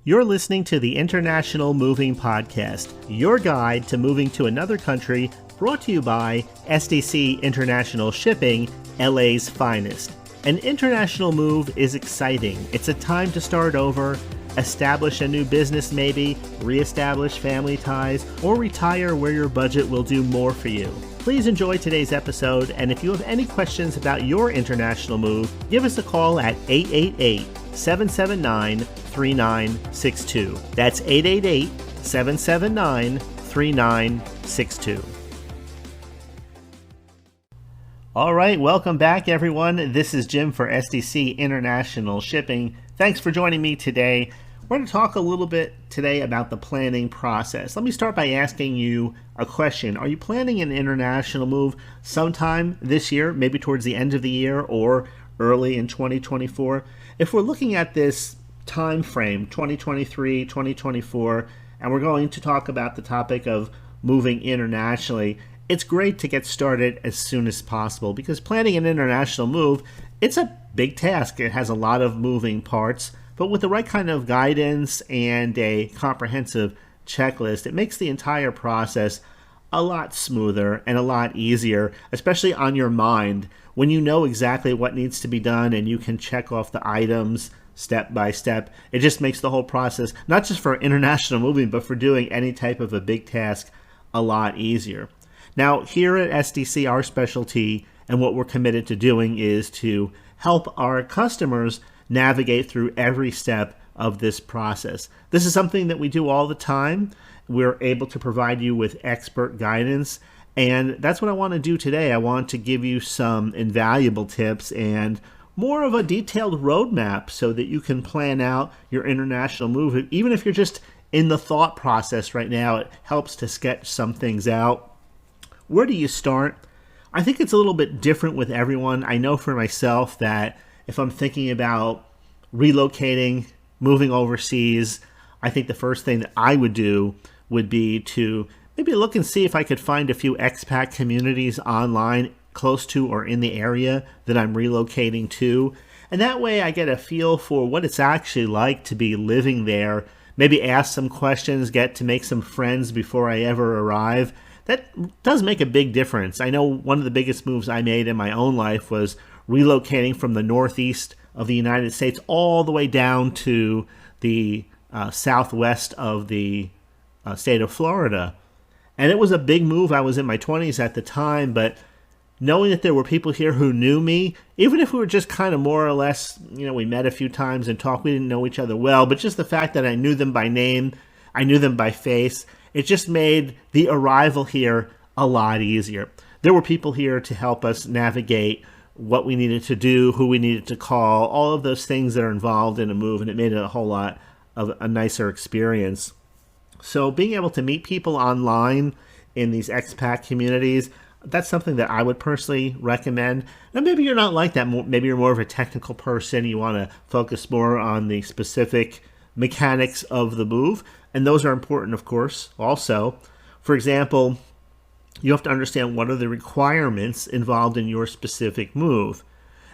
You're listening to the International Moving Podcast, your guide to moving to another country, brought to you by SDC International Shipping, LA's finest. An international move is exciting. It's a time to start over, establish a new business maybe, reestablish family ties, or retire where your budget will do more for you. Please enjoy today's episode, and if you have any questions about your international move, give us a call at 888-779-3962. That's 888-779-3962. All right, welcome back, everyone. This is Jim for SDC International Shipping. Thanks for joining me today. We're going to talk a little bit today about the planning process. Let me start by asking you a question. Are you planning an international move sometime this year, maybe towards the end of the year or early in 2024? If we're looking at this time frame, 2023, 2024, and we're going to talk about the topic of moving internationally, it's great to get started as soon as possible because planning an international move, it's a big task. It has a lot of moving parts, but with the right kind of guidance and a comprehensive checklist, it makes the entire process a lot smoother and a lot easier, especially on your mind when you know exactly what needs to be done and you can check off the items step by step. It just makes the whole process, not just for international moving, but for doing any type of a big task, a lot easier. Now, here at SDC, our specialty and what we're committed to doing is to help our customers navigate through every step of this process. This is something that we do all the time. We're able to provide you with expert guidance, and that's what I want to do today. I want to give you some invaluable tips and more of a detailed roadmap so that you can plan out your international move. Even if you're just in the thought process right now, it helps to sketch some things out. Where do you start? I think it's a little bit different with everyone. I know for myself that if I'm thinking about relocating, moving overseas, I think the first thing that I would do would be to maybe look and see if I could find a few expat communities online close to or in the area that I'm relocating to. And that way I get a feel for what it's actually like to be living there, maybe ask some questions, get to make some friends before I ever arrive. That does make a big difference. I know one of the biggest moves I made in my own life was relocating from the northeast of the United States all the way down to the southwest of the state of Florida. And it was a big move. I was in my 20s at the time, but knowing that there were people here who knew me, even if we were just kind of more or less, we met a few times and talked, we didn't know each other well, but just the fact that I knew them by name, I knew them by face, it just made the arrival here a lot easier. There were people here to help us navigate what we needed to do, who we needed to call, all of those things that are involved in a move, and it made it a whole lot of a nicer experience. So being able to meet people online in these expat communities, that's something that I would personally recommend. Now, maybe you're not like that. Maybe you're more of a technical person. You want to focus more on the specific mechanics of the move, and those are important, of course, also. For example, you have to understand what are the requirements involved in your specific move.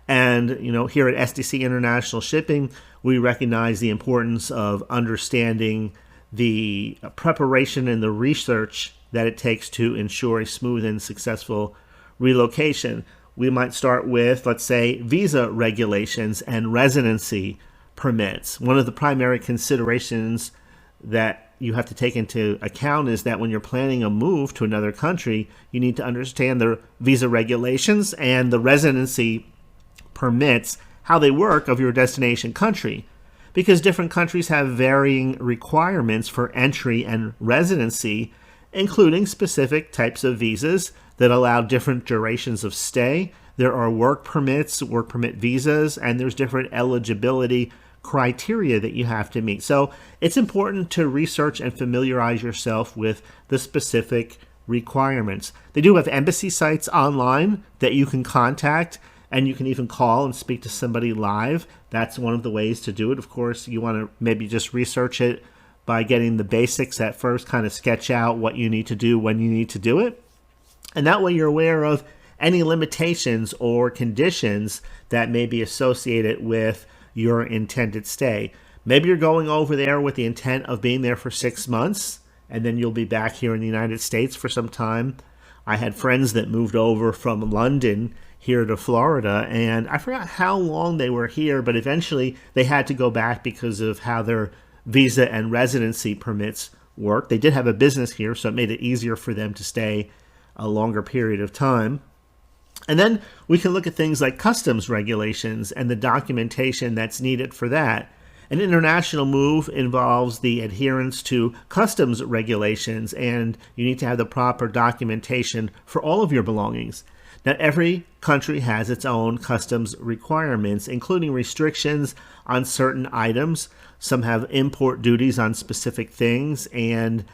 And, here at SDC International Shipping, we recognize the importance of understanding the preparation and the research that it takes to ensure a smooth and successful relocation. We might start with, let's say, visa regulations and residency permits. One of the primary considerations that you have to take into account is that when you're planning a move to another country, you need to understand the visa regulations and the residency permits, how they work of your destination country. Because different countries have varying requirements for entry and residency, including specific types of visas that allow different durations of stay. There are work permits, work permit visas, and there's different eligibility criteria that you have to meet. So it's important to research and familiarize yourself with the specific requirements. They do have embassy sites online that you can contact, and you can even call and speak to somebody live. That's one of the ways to do it. Of course, you want to maybe just research it by getting the basics at first, kind of sketch out what you need to do when you need to do it. And that way you're aware of any limitations or conditions that may be associated with your intended stay. Maybe you're going over there with the intent of being there for 6 months, and then you'll be back here in the United States for some time. I had friends that moved over from London here to Florida, and I forgot how long they were here, but eventually they had to go back because of how their visa and residency permits work. They did have a business here, so it made it easier for them to stay a longer period of time. And then we can look at things like customs regulations and the documentation that's needed for that. An international move involves the adherence to customs regulations, and you need to have the proper documentation for all of your belongings. Now, every country has its own customs requirements, including restrictions on certain items. Some have import duties on specific things and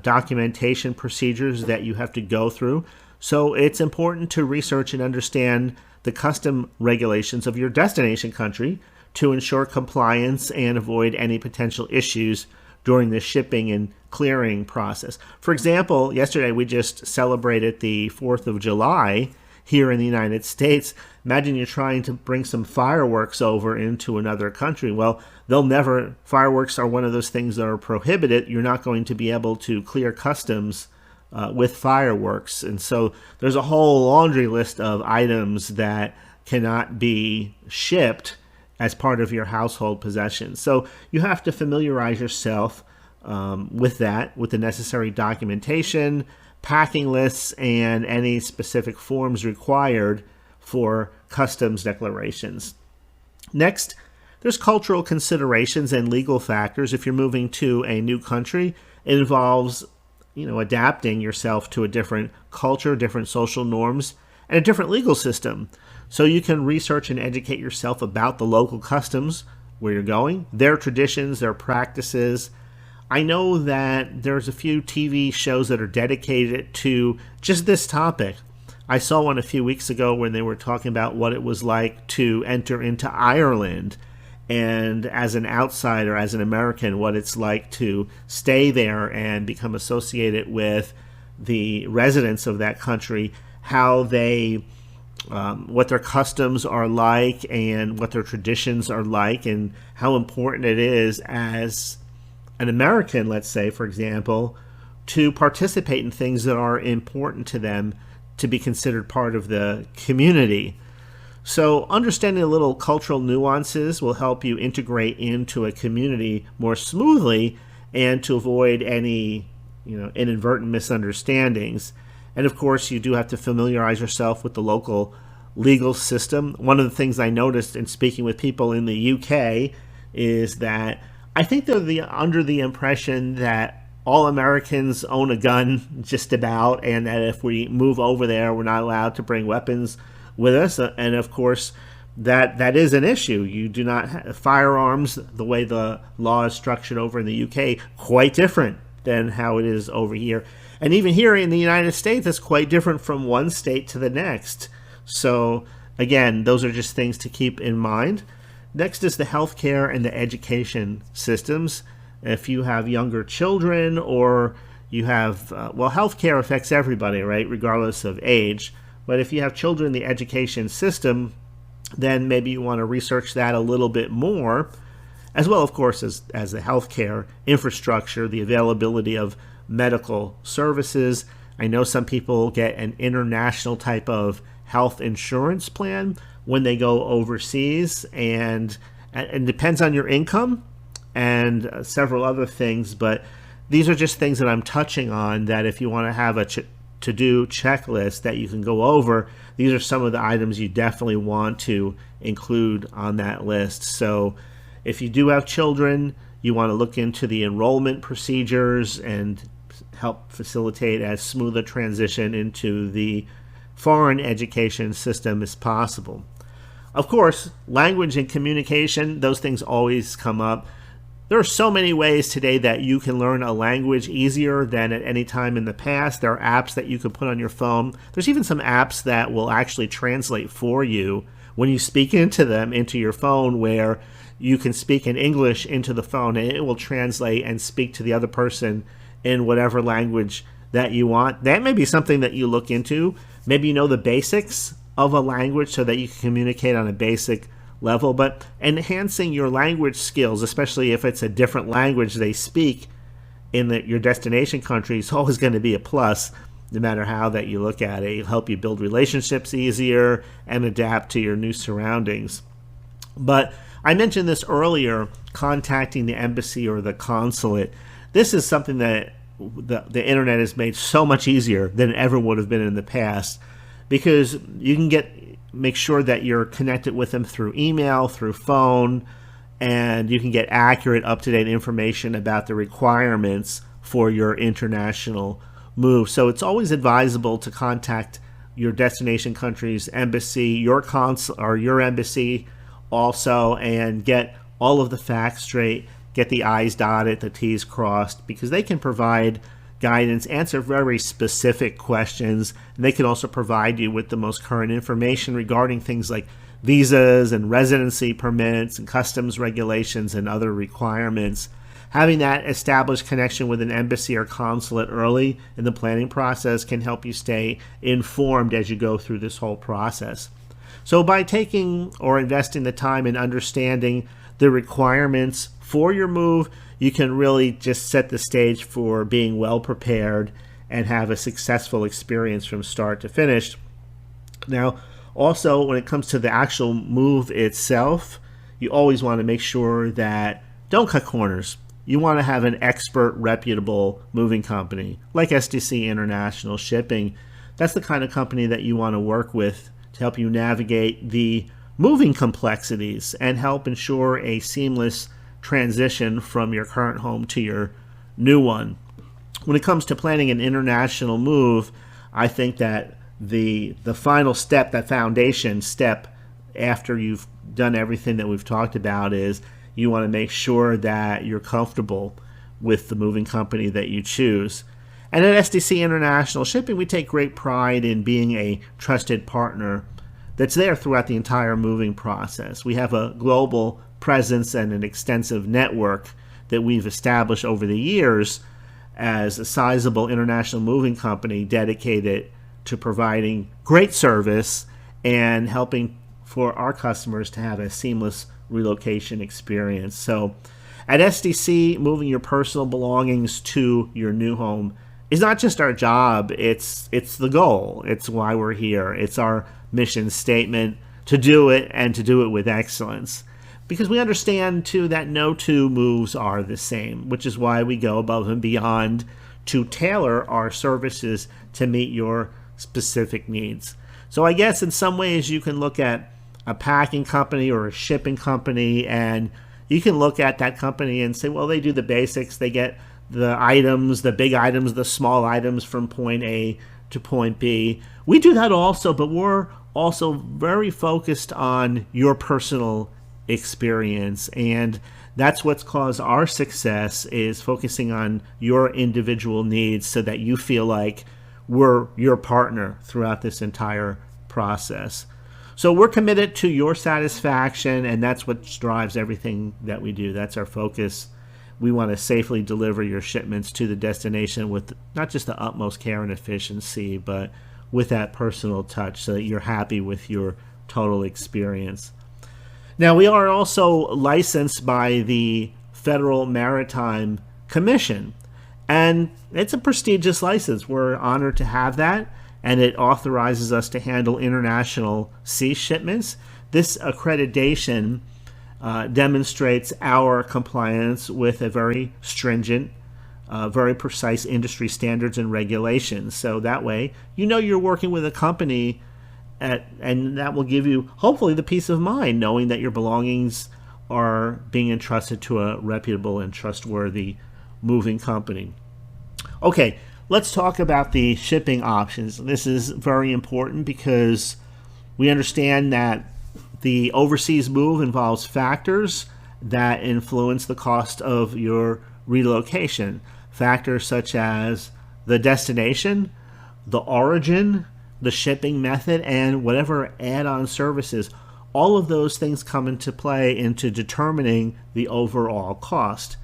documentation procedures that you have to go through. So it's important to research and understand the custom regulations of your destination country to ensure compliance and avoid any potential issues during the shipping and clearing process. For example, yesterday we just celebrated the 4th of July here in the United States. Imagine you're trying to bring some fireworks over into another country. Well, fireworks are one of those things that are prohibited. You're not going to be able to clear customs with fireworks. And so there's a whole laundry list of items that cannot be shipped as part of your household possessions. So you have to familiarize yourself with that, with the necessary documentation, packing lists, and any specific forms required for customs declarations. Next, there's cultural considerations and legal factors. If you're moving to a new country, it involves adapting yourself to a different culture, different social norms, and a different legal system. So you can research and educate yourself about the local customs where you're going, their traditions, their practices. I know that there's a few TV shows that are dedicated to just this topic. I saw one a few weeks ago when they were talking about what it was like to enter into Ireland, and as an outsider, as an American, what it's like to stay there and become associated with the residents of that country, how they what their customs are like and what their traditions are like, and how important it is as an American, let's say, for example, to participate in things that are important to them, to be considered part of the community. So understanding the little cultural nuances will help you integrate into a community more smoothly and to avoid any inadvertent misunderstandings. And of course, you do have to familiarize yourself with the local legal system. One of the things I noticed in speaking with people in the UK is that I think they're under the impression that all Americans own a gun just about, and that if we move over there, we're not allowed to bring weapons with us. And of course, that is an issue. You do not have firearms. The way the law is structured over in the UK, quite different than how it is over here. And even here in the United States, it's quite different from one state to the next. So again, those are just things to keep in mind. Next is the healthcare and the education systems. If you have younger children, or you have, healthcare affects everybody, right, regardless of age. But if you have children in the education system, then maybe you want to research that a little bit more, as well, of course, as the healthcare infrastructure, the availability of medical services. I know some people get an international type of health insurance plan when they go overseas, and it depends on your income and several other things. But these are just things that I'm touching on, that if you want to have a to-do checklist that you can go over, these are some of the items you definitely want to include on that list. So if you do have children, you want to look into the enrollment procedures and help facilitate as smooth a transition into the foreign education system as possible. Of course, language and communication, those things always come up. There are so many ways today that you can learn a language easier than at any time in the past. There are apps that you can put on your phone. There's even some apps that will actually translate for you when you speak into them, into your phone, where you can speak in English into the phone and it will translate and speak to the other person in whatever language that you want. That may be something that you look into. Maybe you know the basics of a language so that you can communicate on a basic level, but enhancing your language skills, especially if it's a different language they speak in your destination country, is always going to be a plus, no matter how that you look at it. It'll help you build relationships easier and adapt to your new surroundings. But I mentioned this earlier, contacting the embassy or the consulate. This is something that the internet has made so much easier than it ever would have been in the past, because you can make sure that you're connected with them through email, through phone, and you can get accurate, up-to-date information about the requirements for your international move. So it's always advisable to contact your destination country's embassy, your consul or your embassy also, and get all of the facts straight, get the I's dotted, the T's crossed, because they can provide guidance, answer very specific questions, and they can also provide you with the most current information regarding things like visas and residency permits and customs regulations and other requirements. Having that established connection with an embassy or consulate early in the planning process can help you stay informed as you go through this whole process. So by taking or investing the time in understanding the requirements for your move, you can really just set the stage for being well prepared and have a successful experience from start to finish. Now, also, when it comes to the actual move itself, you always want to make sure that don't cut corners. You want to have an expert, reputable moving company like SDC International Shipping. That's the kind of company that you want to work with to help you navigate the moving complexities and help ensure a seamless transition from your current home to your new one. When it comes to planning an international move, I think that the final step, that foundation step after you've done everything that we've talked about, is you want to make sure that you're comfortable with the moving company that you choose. And at SDC International Shipping, we take great pride in being a trusted partner that's there throughout the entire moving process. We have a global presence and an extensive network that we've established over the years as a sizable international moving company dedicated to providing great service and helping for our customers to have a seamless relocation experience. So at SDC, moving your personal belongings to your new home is not just our job, it's the goal. It's why we're here. It's our mission statement to do it, and to do it with excellence. Because we understand too that no two moves are the same, which is why we go above and beyond to tailor our services to meet your specific needs. So I guess in some ways you can look at a packing company or a shipping company, and you can look at that company and say, well, they do the basics. They get the items, the big items, the small items from point A to point B. We do that also, but we're also very focused on your personal experience, and that's what's caused our success, is focusing on your individual needs so that you feel like we're your partner throughout this entire process. So we're committed to your satisfaction, and that's what drives everything that we do. That's our focus. We want to safely deliver your shipments to the destination with not just the utmost care and efficiency, but with that personal touch so that you're happy with your total experience. Now, we are also licensed by the Federal Maritime Commission, and it's a prestigious license. We're honored to have that, and it authorizes us to handle international sea shipments. This accreditation demonstrates our compliance with a very stringent, very precise industry standards and regulations. So that way, you know you're working with a company, and that will give you, hopefully, the peace of mind knowing that your belongings are being entrusted to a reputable and trustworthy moving company. Okay, let's talk about the shipping options. This is very important because we understand that the overseas move involves factors that influence the cost of your relocation. Factors such as the destination, the origin, the shipping method, and whatever add-on services. All of those things come into play into determining the overall cost.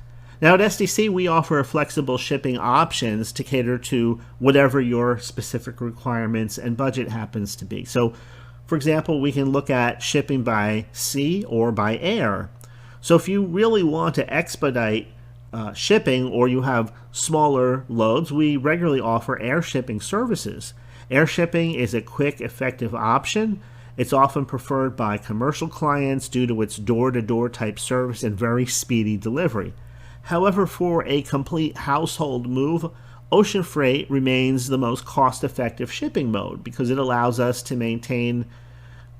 Now at SDC, we offer flexible shipping options to cater to whatever your specific requirements and budget happens to be. So For example, we can look at shipping by sea or by air. So if you really want to expedite shipping, or you have smaller loads, we regularly offer air shipping services. Air shipping is a quick, effective option. It's often preferred by commercial clients due to its door-to-door type service and very speedy delivery. However, for a complete household move, ocean freight remains the most cost-effective shipping mode because it allows us to maintain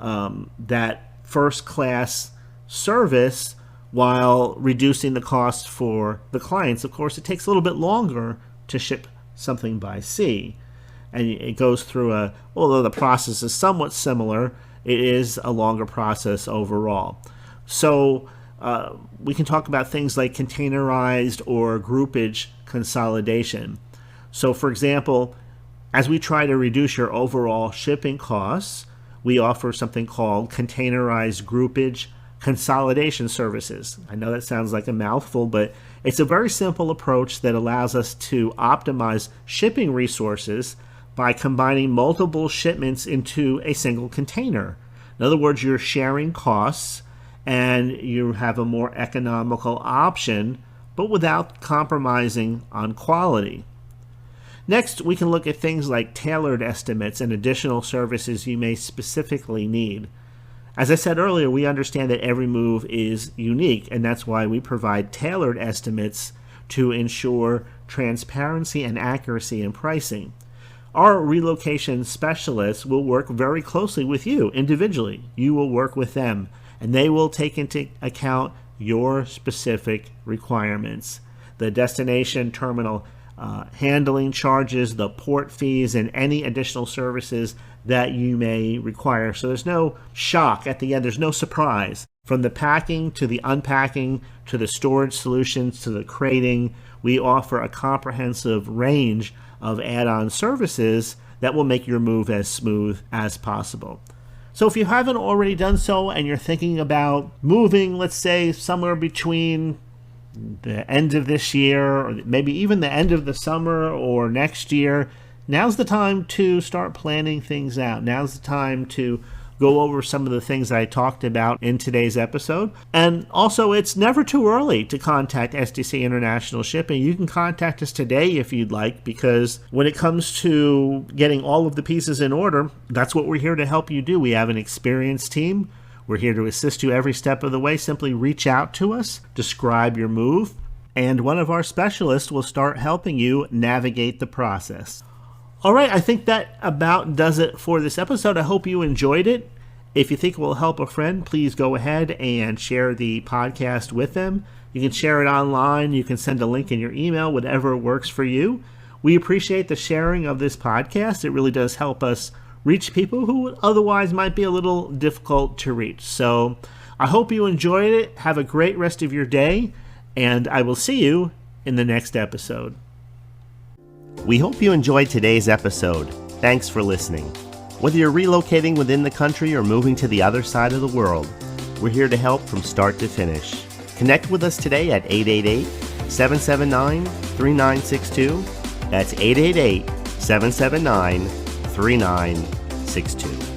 that first-class service while reducing the cost for the clients. Of course, it takes a little bit longer to ship something by sea, and it goes through although the process is somewhat similar, it is a longer process overall. So we can talk about things like containerized or groupage consolidation. So for example, as we try to reduce your overall shipping costs, we offer something called containerized groupage consolidation services. I know that sounds like a mouthful, but it's a very simple approach that allows us to optimize shipping resources by combining multiple shipments into a single container. In other words, you're sharing costs and you have a more economical option, but without compromising on quality. Next, we can look at things like tailored estimates and additional services you may specifically need. As I said earlier, we understand that every move is unique, and that's why we provide tailored estimates to ensure transparency and accuracy in pricing. Our relocation specialists will work very closely with you individually. You will work with them, and they will take into account your specific requirements. The destination terminal handling charges, the port fees, and any additional services that you may require. So there's no shock at the end. There's no surprise. From the packing to the unpacking to the storage solutions to the crating, we offer a comprehensive range of add-on services that will make your move as smooth as possible. So if you haven't already done so and you're thinking about moving, let's say somewhere between the end of this year or maybe even the end of the summer or next year, now's the time to start planning things out. Now's the time to go over some of the things I talked about in today's episode. And also, it's never too early to contact SDC International Shipping. You can contact us today if you'd like, because when it comes to getting all of the pieces in order, that's what we're here to help you do. We have an experienced team. We're here to assist you every step of the way. Simply reach out to us, describe your move, and one of our specialists will start helping you navigate the process. All right, I think that about does it for this episode. I hope you enjoyed it. If you think it will help a friend, please go ahead and share the podcast with them. You can share it online. You can send a link in your email, whatever works for you. We appreciate the sharing of this podcast. It really does help us reach people who otherwise might be a little difficult to reach. So I hope you enjoyed it. Have a great rest of your day, and I will see you in the next episode. We hope you enjoyed today's episode. Thanks for listening. Whether you're relocating within the country or moving to the other side of the world, we're here to help from start to finish. Connect with us today at 888-779-3962. That's 888-779-3962.